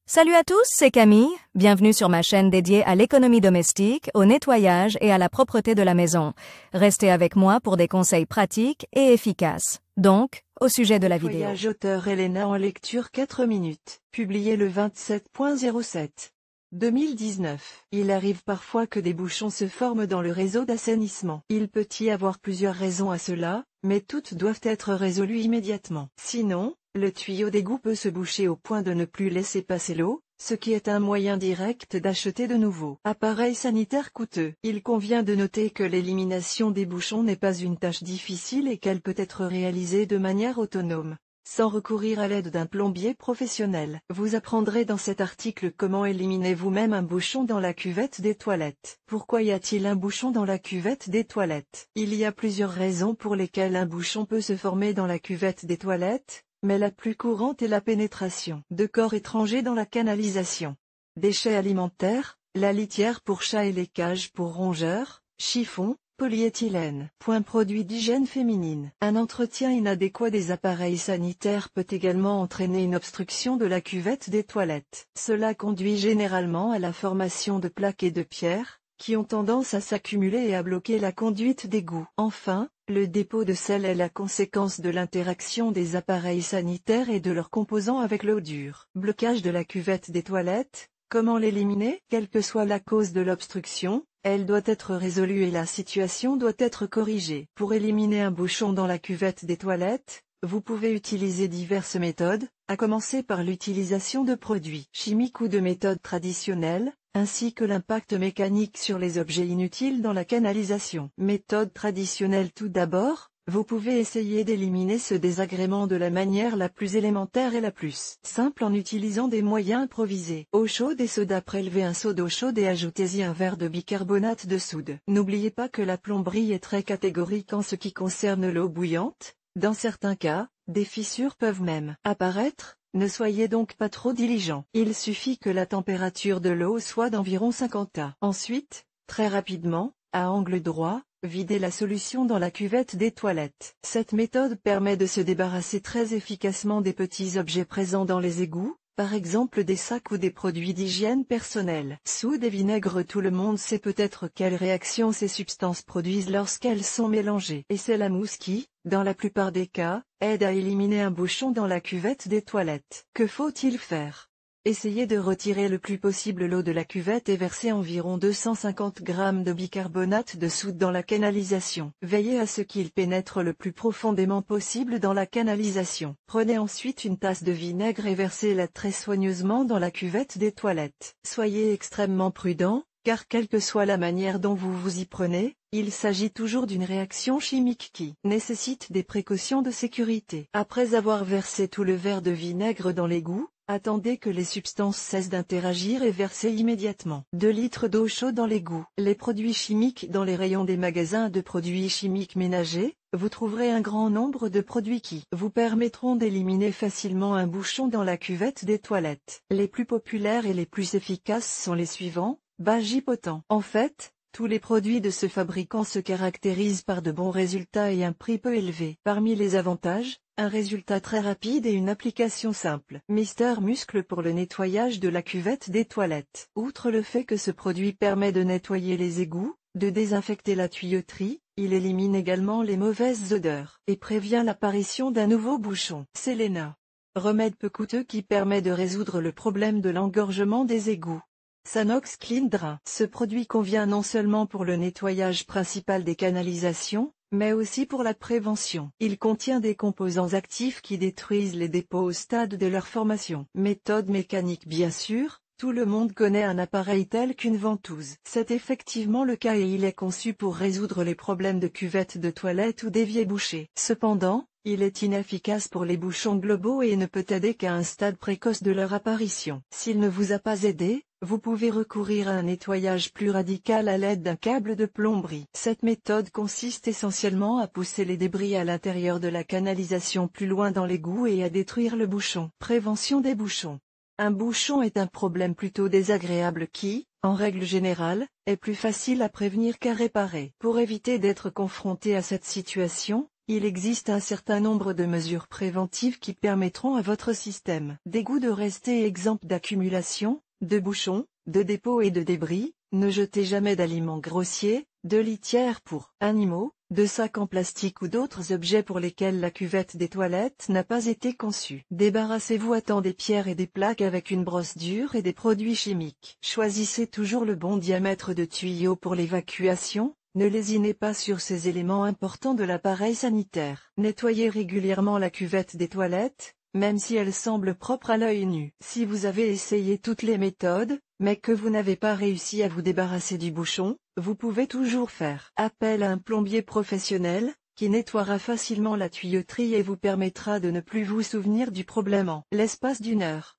Salut à tous, c'est Camille. Bienvenue sur ma chaîne dédiée à l'économie domestique, au nettoyage et à la propreté de la maison. Restez avec moi pour des conseils pratiques et efficaces. Donc, au sujet de la vidéo. Nettoyage auteur Elena en lecture 4 minutes. Publié le 27.07. 2019. Il arrive parfois que des bouchons se forment dans le réseau d'assainissement. Il peut y avoir plusieurs raisons à cela, mais toutes doivent être résolues immédiatement. Sinon, le tuyau d'égout peut se boucher au point de ne plus laisser passer l'eau, ce qui est un moyen direct d'acheter de nouveaux appareils sanitaires coûteux. Il convient de noter que l'élimination des bouchons n'est pas une tâche difficile et qu'elle peut être réalisée de manière autonome, sans recourir à l'aide d'un plombier professionnel. Vous apprendrez dans cet article comment éliminer vous-même un bouchon dans la cuvette des toilettes. Pourquoi y a-t-il un bouchon dans la cuvette des toilettes? Il y a plusieurs raisons pour lesquelles un bouchon peut se former dans la cuvette des toilettes, mais la plus courante est la pénétration de corps étrangers dans la canalisation. Déchets alimentaires, la litière pour chat et les cages pour rongeurs, chiffon, polyéthylène. Produits d'hygiène féminine. Un entretien inadéquat des appareils sanitaires peut également entraîner une obstruction de la cuvette des toilettes. Cela conduit généralement à la formation de plaques et de pierres, qui ont tendance à s'accumuler et à bloquer la conduite d'égout. Enfin, le dépôt de sel est la conséquence de l'interaction des appareils sanitaires et de leurs composants avec l'eau dure. Blocage de la cuvette des toilettes. Comment l'éliminer? Quelle que soit la cause de l'obstruction, elle doit être résolue et la situation doit être corrigée. Pour éliminer un bouchon dans la cuvette des toilettes, vous pouvez utiliser diverses méthodes, à commencer par l'utilisation de produits chimiques ou de méthodes traditionnelles, ainsi que l'impact mécanique sur les objets inutiles dans la canalisation. Méthode traditionnelle. Tout d'abord, vous pouvez essayer d'éliminer ce désagrément de la manière la plus élémentaire et la plus simple en utilisant des moyens improvisés. Eau chaude et soda. Prélevez un seau d'eau chaude et ajoutez-y un verre de bicarbonate de soude. N'oubliez pas que la plomberie est très catégorique en ce qui concerne l'eau bouillante. Dans certains cas, des fissures peuvent même apparaître. Ne soyez donc pas trop diligent. Il suffit que la température de l'eau soit d'environ 50 A. Ensuite, très rapidement, à angle droit, videz la solution dans la cuvette des toilettes. Cette méthode permet de se débarrasser très efficacement des petits objets présents dans les égouts, par exemple des sacs ou des produits d'hygiène personnelle. Soude et vinaigre. Tout le monde sait peut-être quelle réaction ces substances produisent lorsqu'elles sont mélangées. Et c'est la mousse qui, dans la plupart des cas, aide à éliminer un bouchon dans la cuvette des toilettes. Que faut-il faire? Essayez de retirer le plus possible l'eau de la cuvette et versez environ 250 g de bicarbonate de soude dans la canalisation. Veillez à ce qu'il pénètre le plus profondément possible dans la canalisation. Prenez ensuite une tasse de vinaigre et versez-la très soigneusement dans la cuvette des toilettes. Soyez extrêmement prudent, car quelle que soit la manière dont vous vous y prenez, il s'agit toujours d'une réaction chimique qui nécessite des précautions de sécurité. Après avoir versé tout le verre de vinaigre dans l'égout, attendez que les substances cessent d'interagir et versez immédiatement 2 litres d'eau chaude dans l'égout. Les produits chimiques. Dans les rayons des magasins de produits chimiques ménagers, vous trouverez un grand nombre de produits qui vous permettront d'éliminer facilement un bouchon dans la cuvette des toilettes. Les plus populaires et les plus efficaces sont les suivants. Bagipotent. En fait, tous les produits de ce fabricant se caractérisent par de bons résultats et un prix peu élevé. Parmi les avantages, un résultat très rapide et une application simple. Mister Muscle pour le nettoyage de la cuvette des toilettes. Outre le fait que ce produit permet de nettoyer les égouts, de désinfecter la tuyauterie, il élimine également les mauvaises odeurs et prévient l'apparition d'un nouveau bouchon. Selena. Remède peu coûteux qui permet de résoudre le problème de l'engorgement des égouts. Sanox Clean Drain. Ce produit convient non seulement pour le nettoyage principal des canalisations, mais aussi pour la prévention. Il contient des composants actifs qui détruisent les dépôts au stade de leur formation. Méthode mécanique. Bien sûr, tout le monde connaît un appareil tel qu'une ventouse. C'est effectivement le cas et il est conçu pour résoudre les problèmes de cuvette de toilette ou d'évier bouché. Cependant, il est inefficace pour les bouchons globaux et ne peut aider qu'à un stade précoce de leur apparition. S'il ne vous a pas aidé, vous pouvez recourir à un nettoyage plus radical à l'aide d'un câble de plomberie. Cette méthode consiste essentiellement à pousser les débris à l'intérieur de la canalisation plus loin dans l'égout et à détruire le bouchon. Prévention des bouchons. Un bouchon est un problème plutôt désagréable qui, en règle générale, est plus facile à prévenir qu'à réparer. Pour éviter d'être confronté à cette situation, Il existe un certain nombre de mesures préventives qui permettront à votre système d'égout de rester exempt d'accumulation, de bouchons, de dépôts et de débris. Ne jetez jamais d'aliments grossiers, de litières pour animaux, de sacs en plastique ou d'autres objets pour lesquels la cuvette des toilettes n'a pas été conçue. Débarrassez-vous à temps des pierres et des plaques avec une brosse dure et des produits chimiques. Choisissez toujours le bon diamètre de tuyau pour l'évacuation. Ne lésinez pas sur ces éléments importants de l'appareil sanitaire. Nettoyez régulièrement la cuvette des toilettes, même si elle semble propre à l'œil nu. Si vous avez essayé toutes les méthodes, mais que vous n'avez pas réussi à vous débarrasser du bouchon, vous pouvez toujours faire appel à un plombier professionnel, qui nettoiera facilement la tuyauterie et vous permettra de ne plus vous souvenir du problème en l'espace d'1 heure.